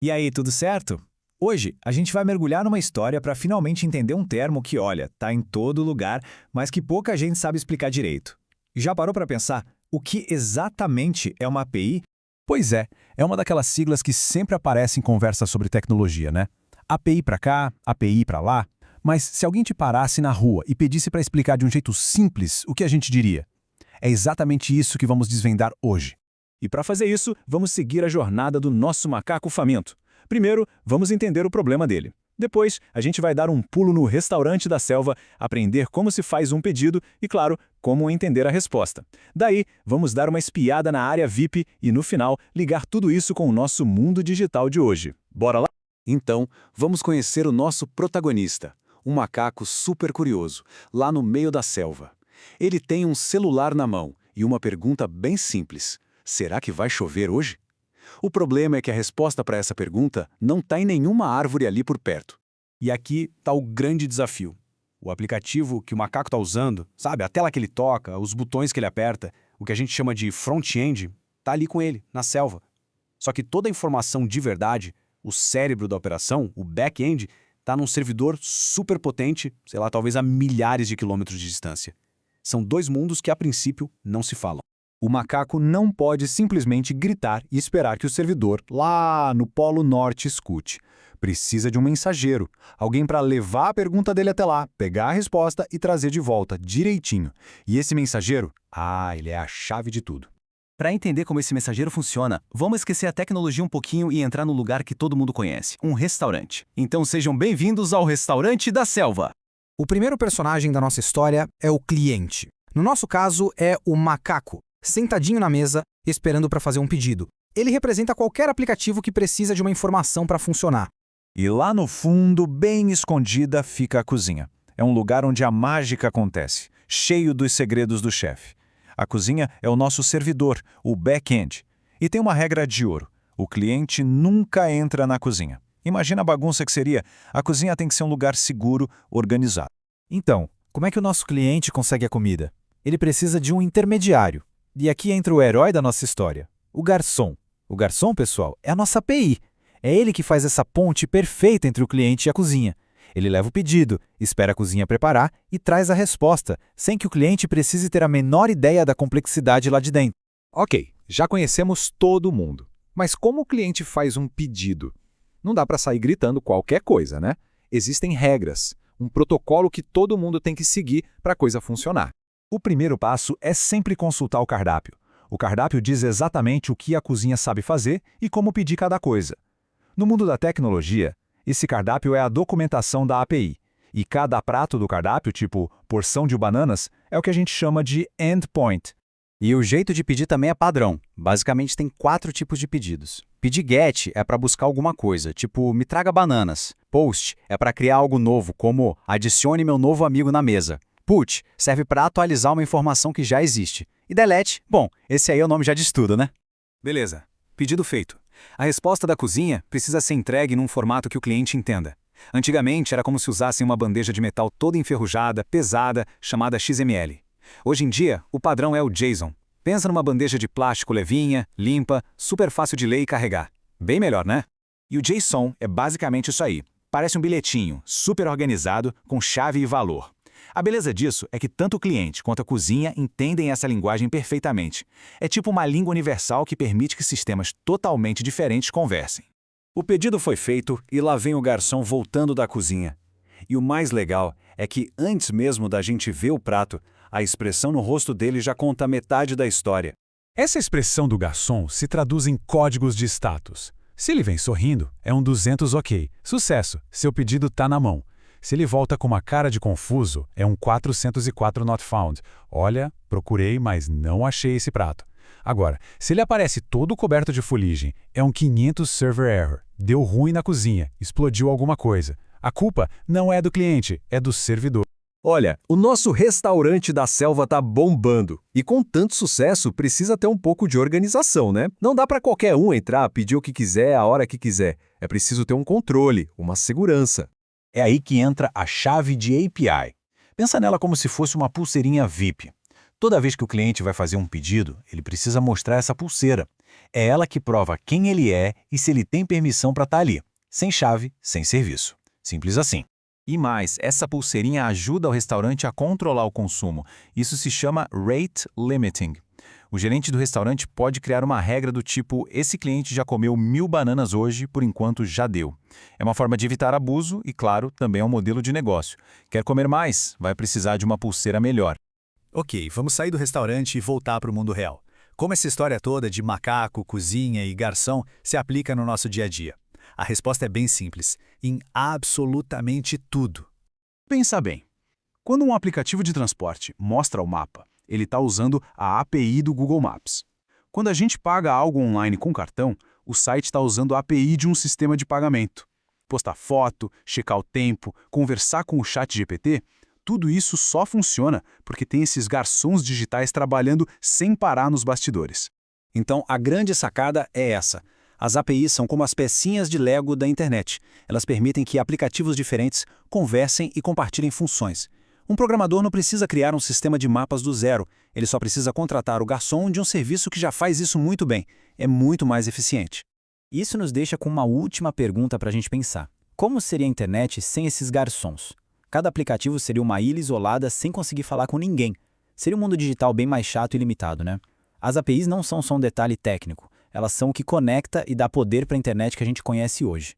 E aí, tudo certo? Hoje, a gente vai mergulhar numa história para finalmente entender um termo que, olha, tá em todo lugar, mas que pouca gente sabe explicar direito. Já parou para pensar o que exatamente é uma API? Pois é uma daquelas siglas que sempre aparece em conversas sobre tecnologia, né? API para cá, API para lá. Mas se alguém te parasse na rua e pedisse para explicar de um jeito simples, o que a gente diria? É exatamente isso que vamos desvendar hoje. E para fazer isso, vamos seguir a jornada do nosso macaco faminto. Primeiro, vamos entender o problema dele. Depois, a gente vai dar um pulo no restaurante da selva, aprender como se faz um pedido e, claro, como entender a resposta. Daí, vamos dar uma espiada na área VIP e, no final, ligar tudo isso com o nosso mundo digital de hoje. Bora lá? Então, vamos conhecer o nosso protagonista, um macaco super curioso, lá no meio da selva. Ele tem um celular na mão e uma pergunta bem simples: será que vai chover hoje? O problema é que a resposta para essa pergunta não está em nenhuma árvore ali por perto. E aqui está o grande desafio. O aplicativo que o macaco está usando, sabe, a tela que ele toca, os botões que ele aperta, o que a gente chama de front-end, está ali com ele, na selva. Só que toda a informação de verdade, o cérebro da operação, o back-end, está num servidor super potente, sei lá, talvez a milhares de quilômetros de distância. São dois mundos que, a princípio, não se falam. O macaco não pode simplesmente gritar e esperar que o servidor, lá no Polo Norte, escute. Precisa de um mensageiro, alguém para levar a pergunta dele até lá, pegar a resposta e trazer de volta, direitinho. E esse mensageiro, ele é a chave de tudo. Para entender como esse mensageiro funciona, vamos esquecer a tecnologia um pouquinho e entrar no lugar que todo mundo conhece, um restaurante. Então sejam bem-vindos ao Restaurante da Selva. O primeiro personagem da nossa história é o cliente. No nosso caso, é o macaco, sentadinho na mesa, esperando para fazer um pedido. Ele representa qualquer aplicativo que precisa de uma informação para funcionar. E lá no fundo, bem escondida, fica a cozinha. É um lugar onde a mágica acontece, cheio dos segredos do chefe. A cozinha é o nosso servidor, o back-end. E tem uma regra de ouro: o cliente nunca entra na cozinha. Imagina a bagunça que seria. A cozinha tem que ser um lugar seguro, organizado. Então, como é que o nosso cliente consegue a comida? Ele precisa de um intermediário. E aqui entra o herói da nossa história, o garçom. O garçom, pessoal, é a nossa API. É ele que faz essa ponte perfeita entre o cliente e a cozinha. Ele leva o pedido, espera a cozinha preparar e traz a resposta, sem que o cliente precise ter a menor ideia da complexidade lá de dentro. Ok, já conhecemos todo mundo. Mas como o cliente faz um pedido? Não dá para sair gritando qualquer coisa, né? Existem regras, um protocolo que todo mundo tem que seguir para a coisa funcionar. O primeiro passo é sempre consultar o cardápio. O cardápio diz exatamente o que a cozinha sabe fazer e como pedir cada coisa. No mundo da tecnologia, esse cardápio é a documentação da API. E cada prato do cardápio, tipo porção de bananas, é o que a gente chama de endpoint. E o jeito de pedir também é padrão. Basicamente tem 4 tipos de pedidos. Pedir get é para buscar alguma coisa, tipo me traga bananas. Post é para criar algo novo, como adicione meu novo amigo na mesa. Put serve para atualizar uma informação que já existe. E delete, bom, esse aí é o nome já diz tudo, né? Beleza, pedido feito. A resposta da cozinha precisa ser entregue num formato que o cliente entenda. Antigamente era como se usassem uma bandeja de metal toda enferrujada, pesada, chamada XML. Hoje em dia, o padrão é o JSON. Pensa numa bandeja de plástico levinha, limpa, super fácil de ler e carregar. Bem melhor, né? E o JSON é basicamente isso aí. Parece um bilhetinho, super organizado, com chave e valor. A beleza disso é que tanto o cliente quanto a cozinha entendem essa linguagem perfeitamente. É tipo uma língua universal que permite que sistemas totalmente diferentes conversem. O pedido foi feito e lá vem o garçom voltando da cozinha. E o mais legal é que antes mesmo da gente ver o prato, a expressão no rosto dele já conta metade da história. Essa expressão do garçom se traduz em códigos de status. Se ele vem sorrindo, é um 200 ok. Sucesso, seu pedido está na mão. Se ele volta com uma cara de confuso, é um 404 not found. Olha, procurei, mas não achei esse prato. Agora, se ele aparece todo coberto de fuligem, é um 500 server error. Deu ruim na cozinha, explodiu alguma coisa. A culpa não é do cliente, é do servidor. Olha, o nosso restaurante da selva tá bombando. E com tanto sucesso, precisa ter um pouco de organização, né? Não dá para qualquer um entrar, pedir o que quiser, a hora que quiser. É preciso ter um controle, uma segurança. É aí que entra a chave de API. Pensa nela como se fosse uma pulseirinha VIP. Toda vez que o cliente vai fazer um pedido, ele precisa mostrar essa pulseira. É ela que prova quem ele é e se ele tem permissão para estar ali. Sem chave, sem serviço. Simples assim. E mais, essa pulseirinha ajuda o restaurante a controlar o consumo. Isso se chama rate limiting. O gerente do restaurante pode criar uma regra do tipo: esse cliente já comeu 1000 bananas hoje, por enquanto já deu. É uma forma de evitar abuso e, claro, também é um modelo de negócio. Quer comer mais? Vai precisar de uma pulseira melhor. Ok, vamos sair do restaurante e voltar para o mundo real. Como essa história toda de macaco, cozinha e garçom se aplica no nosso dia a dia? A resposta é bem simples: em absolutamente tudo. Pensa bem. Quando um aplicativo de transporte mostra o mapa, ele está usando a API do Google Maps. Quando a gente paga algo online com cartão, o site está usando a API de um sistema de pagamento. Postar foto, checar o tempo, conversar com o chat GPT, tudo isso só funciona porque tem esses garçons digitais trabalhando sem parar nos bastidores. Então, a grande sacada é essa. As APIs são como as pecinhas de Lego da internet. Elas permitem que aplicativos diferentes conversem e compartilhem funções. Um programador não precisa criar um sistema de mapas do zero. Ele só precisa contratar o garçom de um serviço que já faz isso muito bem. É muito mais eficiente. Isso nos deixa com uma última pergunta para a gente pensar. Como seria a internet sem esses garçons? Cada aplicativo seria uma ilha isolada sem conseguir falar com ninguém. Seria um mundo digital bem mais chato e limitado, né? As APIs não são só um detalhe técnico. Elas são o que conecta e dá poder para a internet que a gente conhece hoje.